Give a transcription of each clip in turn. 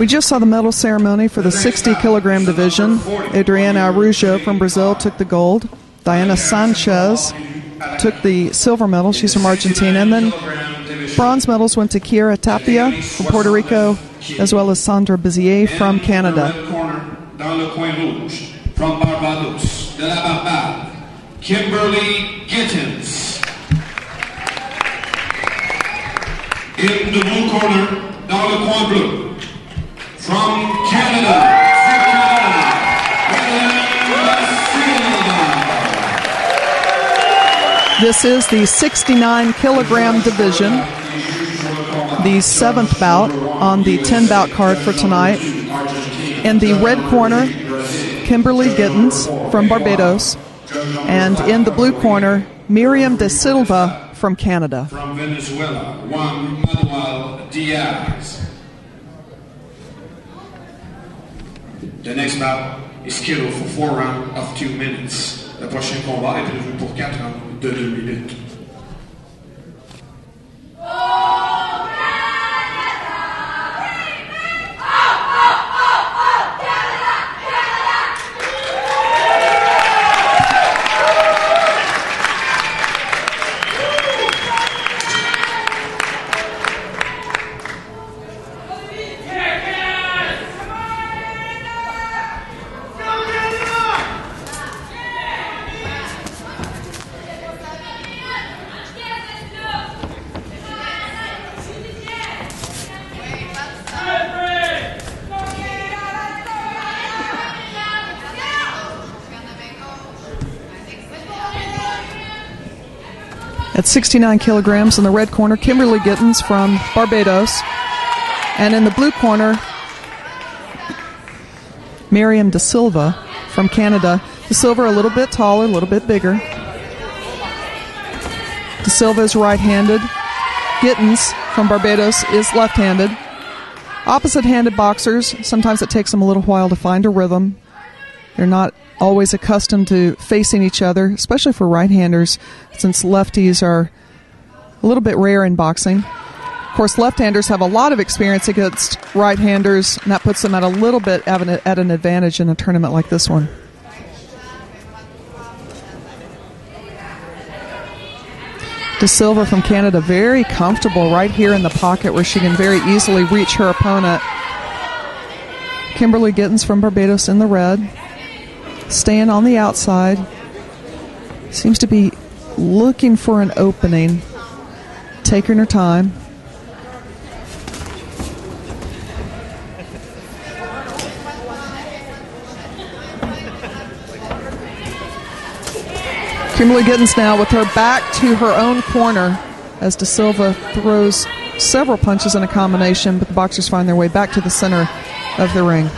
We just saw the medal ceremony for the 60-kilogram division. Adriana Araujo from Brazil took the gold. Diana Sanchez took the silver medal. She's from Argentina. And then bronze medals went to Kiera Tapia from Puerto Rico, as well as Sandra Bizier from Canada. From Barbados, de la Barbade, Kimberly Gittins. In the blue corner, dans le coin bleu, from Canada, this is the 69-kilogram division, the 7th bout on the 10-bout card for tonight. In the red corner, Kimberly Gittins from Barbados, and in the blue corner, Myriam de Silva from Canada. From Venezuela, Juan Manuel Diaz. The next bout is scheduled for 4 rounds of 2 minutes. Le prochain combat est prévu pour 4 rounds de 2 minutes. At 69 kilograms in the red corner, Kimberly Gittins from Barbados. And in the blue corner, Myriam de Silva from Canada. De Silva a little bit taller, a little bit bigger. De Silva is right-handed. Gittins from Barbados is left-handed. Opposite-handed boxers, sometimes it takes them a little while to find a rhythm. They're not always accustomed to facing each other, especially for right-handers, since lefties are a little bit rare in boxing. Of course, left-handers have a lot of experience against right-handers, and that puts them at a little bit at an advantage in a tournament like this one. De Silva from Canada, very comfortable right here in the pocket where she can very easily reach her opponent. Kimberly Gittins from Barbados in the red, staying on the outside. Seems to be looking for an opening, taking her time. Kimberly Gittins now with her back to her own corner as De Silva throws several punches in a combination, but the boxers find their way back to the center of the ring.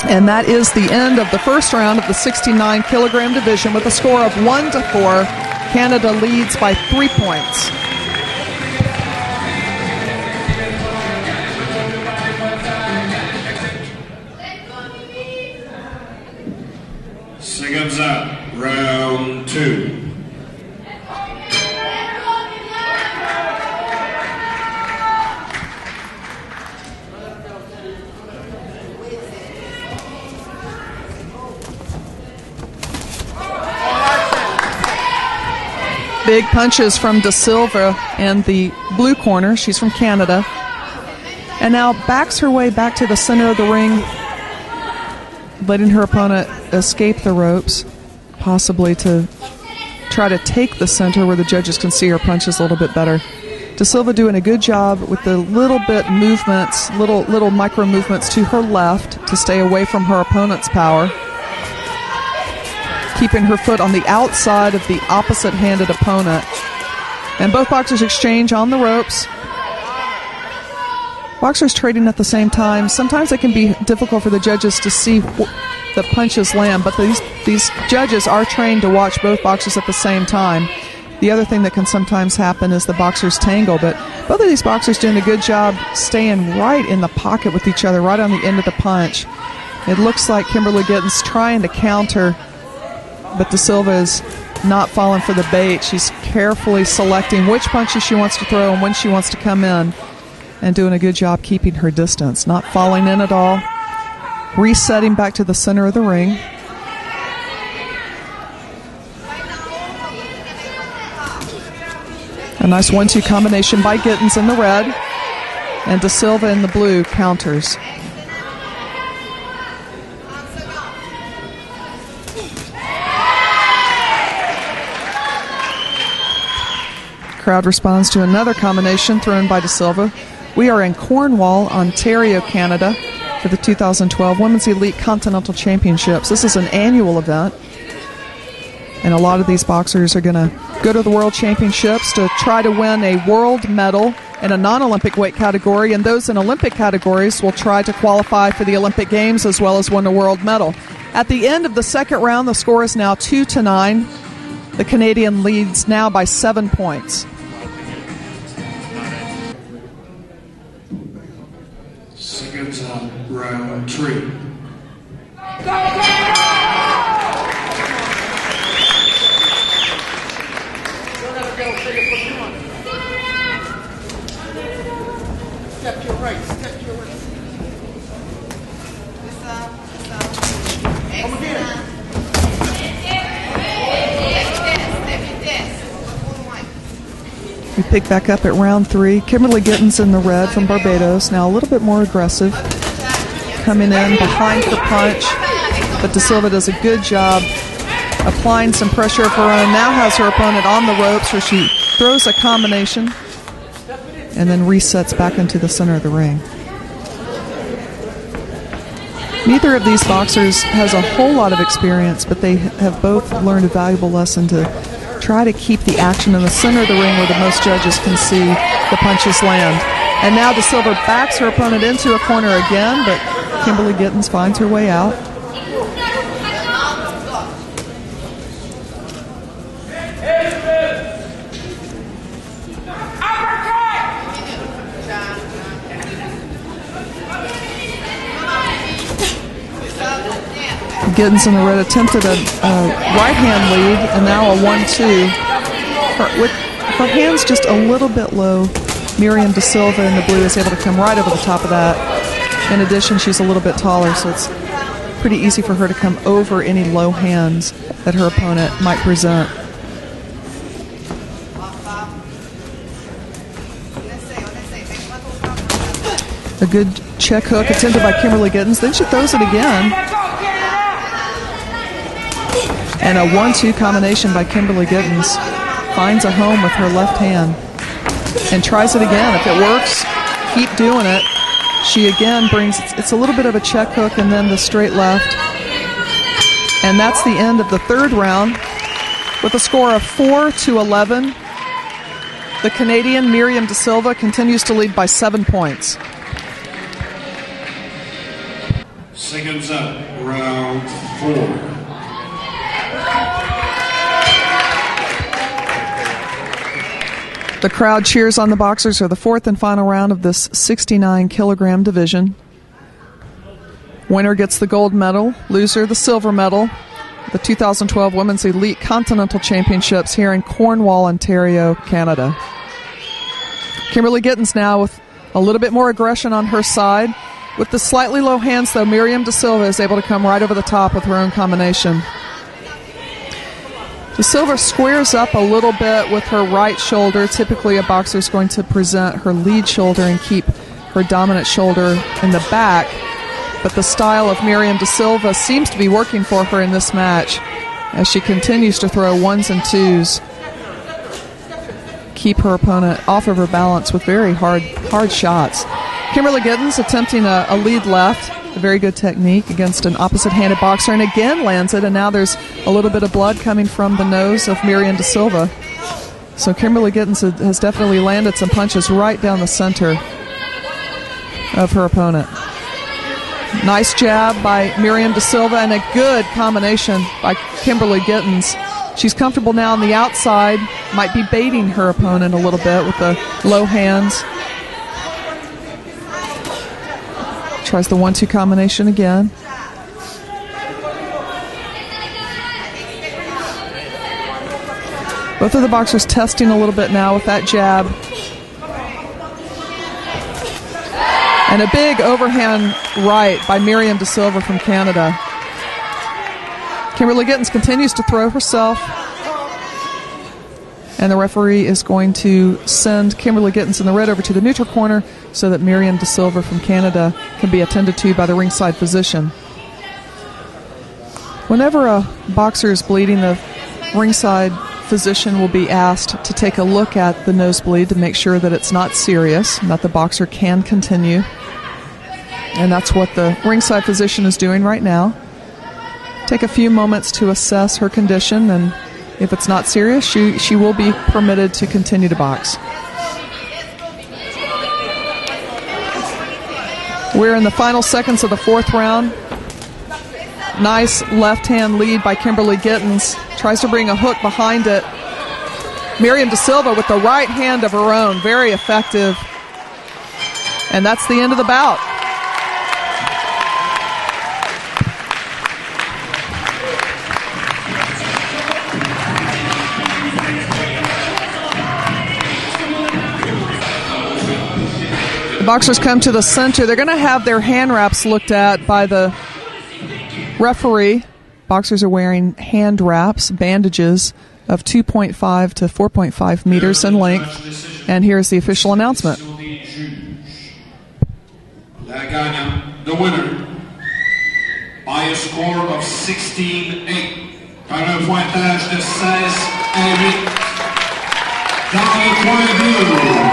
And that is the end of the first round of the 69-kilogram division with a score of 1-4. Canada leads by 3 points. Seconds up, round 2. Big punches from De Silva in the blue corner. She's from Canada. And now backs her way back to the center of the ring, letting her opponent escape the ropes, possibly to try to take the center where the judges can see her punches a little bit better. De Silva doing a good job with the little bit movements, little micro movements to her left to stay away from her opponent's power. Keeping her foot on the outside of the opposite-handed opponent. And both boxers exchange on the ropes. Boxers trading at the same time. Sometimes it can be difficult for the judges to see the punches land, but these judges are trained to watch both boxers at the same time. The other thing that can sometimes happen is the boxers tangle, but both of these boxers doing a good job staying right in the pocket with each other, right on the end of the punch. It looks like Kimberly Gittens trying to counter, but De Silva is not falling for the bait. She's carefully selecting which punches she wants to throw and when she wants to come in, and doing a good job keeping her distance, not falling in at all. Resetting back to the center of the ring. A nice 1-2 combination by Gittens in the red, and De Silva in the blue counters. Crowd responds to another combination thrown by De Silva. We are in Cornwall, Ontario, Canada, for the 2012 Women's Elite Continental Championships. This is an annual event, and a lot of these boxers are going to go to the World Championships to try to win a world medal in a non-Olympic weight category, and those in Olympic categories will try to qualify for the Olympic Games as well as win a world medal. At the end of the second round, the score is now 2-9. The Canadian leads now by 7 points. Second round 3. Step to your right, step to your right. Come again. We pick back up at round 3. Kimberly Gittens in the red from Barbados, now a little bit more aggressive, coming in behind the punch, but De Silva does a good job applying some pressure of her own. Now has her opponent on the ropes, where she throws a combination and then resets back into the center of the ring. Neither of these boxers has a whole lot of experience, but they have both learned a valuable lesson to try to keep the action in the center of the ring where the most judges can see the punches land. And now De Silva backs her opponent into a corner again, but Kimberly Gittens finds her way out. Gittens in the red attempted a right-hand lead, and now a 1-2. With her hands just a little bit low, Myriam De Silva in the blue is able to come right over the top of that. In addition, she's a little bit taller, so it's pretty easy for her to come over any low hands that her opponent might present. A good check hook attempted by Kimberly Gittens. Then she throws it again. And a 1-2 combination by Kimberly Gittens. Finds a home with her left hand and tries it again. If it works, keep doing it. She again brings, it's a little bit of a check hook and then the straight left. And that's the end of the third round with a score of 4-11. The Canadian Myriam De Silva continues to lead by 7 points. Seconds up, round 4. The crowd cheers on the boxers for the fourth and final round of this 69-kilogram division. Winner gets the gold medal, loser the silver medal. The 2012 Women's Elite Continental Championships here in Cornwall, Ontario, Canada. Kimberly Gittens now with a little bit more aggression on her side. With the slightly low hands, though, Myriam De Silva is able to come right over the top with her own combination. De Silva squares up a little bit with her right shoulder. Typically, a boxer is going to present her lead shoulder and keep her dominant shoulder in the back. But the style of Myriam De Silva seems to be working for her in this match as she continues to throw ones and twos, keep her opponent off of her balance with very hard shots. Kimberly Gittens attempting a lead left, a very good technique against an opposite-handed boxer, and again lands it, and now there's a little bit of blood coming from the nose of Myriam De Silva. So Kimberly Gittens has definitely landed some punches right down the center of her opponent. Nice jab by Myriam De Silva and a good combination by Kimberly Gittens. She's comfortable now on the outside, might be baiting her opponent a little bit with the low hands. Tries the 1-2 combination again. Both of the boxers testing a little bit now with that jab. And a big overhand right by Myriam de Silva from Canada. Kimberly Gittens continues to throw herself. And the referee is going to send Kimberly Gittens in the red over to the neutral corner so that Myriam de Silva from Canada can be attended to by the ringside physician. Whenever a boxer is bleeding, the ringside physician will be asked to take a look at the nosebleed to make sure that it's not serious and that the boxer can continue. And that's what the ringside physician is doing right now. Take a few moments to assess her condition, and if it's not serious, she will be permitted to continue to box. We're in the final seconds of the fourth round. Nice left-hand lead by Kimberly Gittens. Tries to bring a hook behind it. Myriam de Silva with the right hand of her own. Very effective. And that's the end of the bout. The boxers come to the center. They're going to have their hand wraps looked at by the referee. Boxers are wearing hand wraps, bandages of 2.5 to 4.5 meters in length. And here's the official announcement. The winner, by a score of 16-8, par un pointage de 16-8, dans le point bleu.